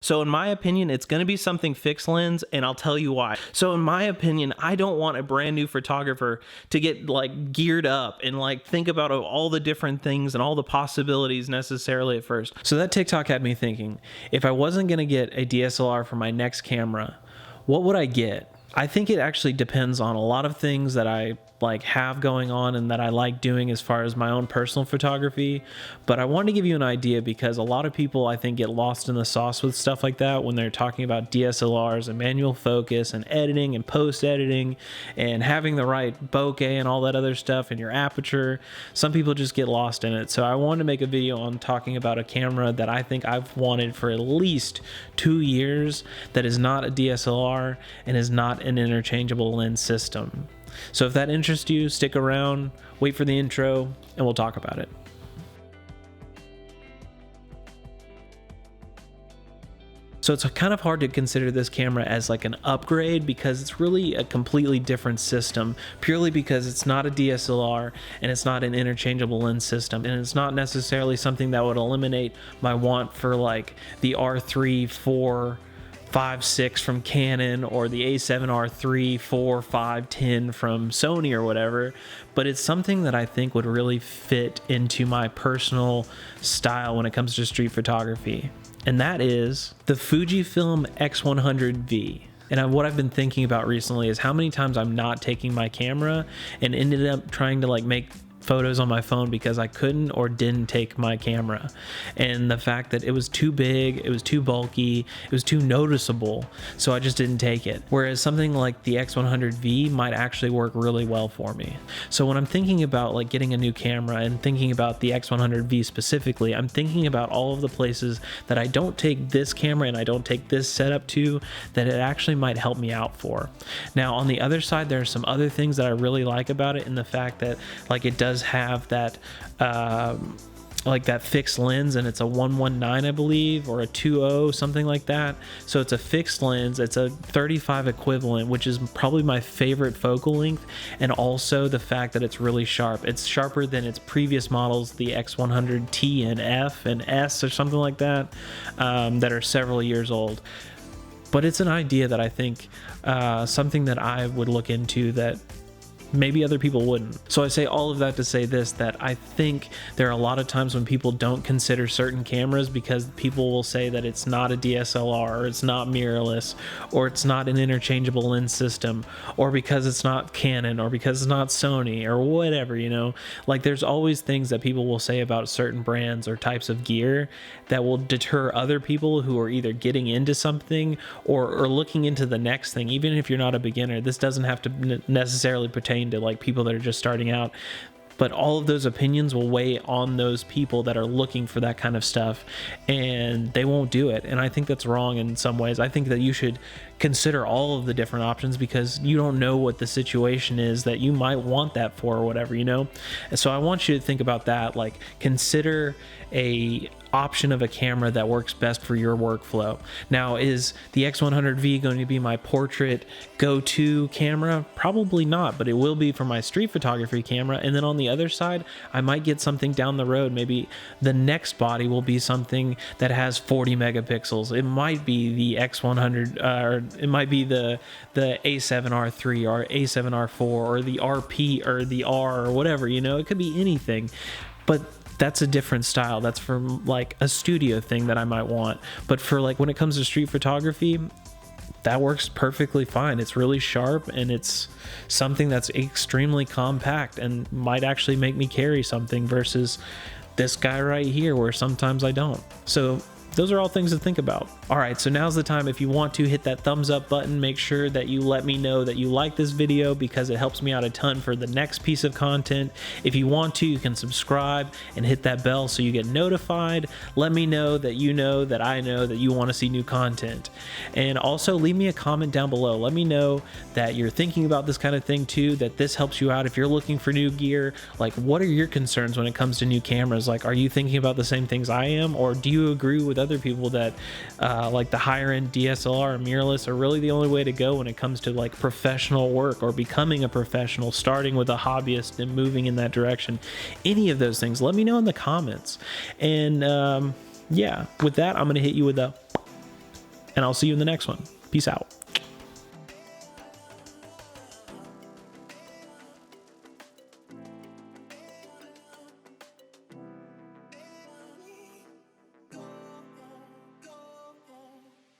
So in my opinion, it's going to be something fixed lens, and I'll tell you why. So in my opinion, I don't want a brand new photographer to get like geared up and like think about all the different things and all the possibilities necessarily at first. So that TikTok had me thinking, if I wasn't going to get a DSLR for my next camera, what would I get? I think it actually depends on a lot of things that I like have going on and that I like doing as far as my own personal photography. But I wanted to give you an idea because a lot of people I think get lost in the sauce with stuff like that when they're talking about DSLRs and manual focus and editing and post editing and having the right bokeh and all that other stuff and your aperture. Some people just get lost in it. So I wanted to make a video on talking about a camera that I think I've wanted for at least 2 years that is not a DSLR and is not an interchangeable lens system. So if that interests you, stick around, wait for the intro, and we'll talk about it. So it's kind of hard to consider this camera as like an upgrade because it's really a completely different system, purely because it's not a DSLR and it's not an interchangeable lens system, and it's not necessarily something that would eliminate my want for like the R3, 4, 5, 6 from Canon or the A7R 3, 4, 5, 10 from Sony or whatever, but it's something that I think would really fit into my personal style when it comes to street photography, and that is the Fujifilm X100V. And what I've been thinking about recently is how many times I'm not taking my camera and ended up trying to like make photos on my phone because I couldn't or didn't take my camera, and the fact that it was too big, it was too bulky, it was too noticeable, so I just didn't take it. Whereas something like the X100V might actually work really well for me. So when I'm thinking about like getting a new camera and thinking about the X100V specifically, I'm thinking about all of the places that I don't take this camera and I don't take this setup to that it actually might help me out for. Now on the other side, there are some other things that I really like about it, in the fact that like it does have that like that fixed lens, and it's a 119 I believe, or a 20, something like that. So it's a fixed lens, it's a 35 equivalent, which is probably my favorite focal length, and also the fact that it's really sharp. It's sharper than its previous models, the X100T and F and S or something like that, that are several years old. But it's an idea that I think something that I would look into that maybe other people wouldn't. So I say all of that to say this, that I think there are a lot of times when people don't consider certain cameras because people will say that it's not a DSLR, or it's not mirrorless, or it's not an interchangeable lens system, or because it's not Canon, or because it's not Sony, or whatever, you know. Like there's always things that people will say about certain brands or types of gear that will deter other people who are either getting into something or looking into the next thing. Even if you're not a beginner, this doesn't have to necessarily pertain to like people that are just starting out, but all of those opinions will weigh on those people that are looking for that kind of stuff, and they won't do it. And I think that's wrong in some ways. I think that you should consider all of the different options because you don't know what the situation is that you might want that for or whatever, you know. And so I want you to think about that, like consider a option of a camera that works best for your workflow. Now, is the X100V going to be my portrait go-to camera? Probably not, but it will be for my street photography camera. And then on the other side, I might get something down the road. Maybe the next body will be something that has 40 megapixels. It might be the X100, or it might be the A7R3 or A7R4 or the RP or the R or whatever, you know. It could be anything, but that's a different style. That's for like a studio thing that I might want. But for like when it comes to street photography, that works perfectly fine. It's really sharp, and it's something that's extremely compact and might actually make me carry something versus this guy right here where sometimes I don't. So those are all things to think about. All right, so now's the time. If you want to hit that thumbs up button, make sure that you let me know that you like this video because it helps me out a ton for the next piece of content. If you want to, you can subscribe and hit that bell so you get notified. Let me know that I know that you want to see new content. And also leave me a comment down below. Let me know that you're thinking about this kind of thing too, that this helps you out if you're looking for new gear. Like, what are your concerns when it comes to new cameras? Like, are you thinking about the same things I am, or do you agree with other people that like the higher end DSLR or mirrorless are really the only way to go when it comes to like professional work or becoming a professional, starting with a hobbyist and moving in that direction? Any of those things, let me know in the comments. And yeah, with that, I'm gonna hit you with a and I'll see you in the next one. Peace out.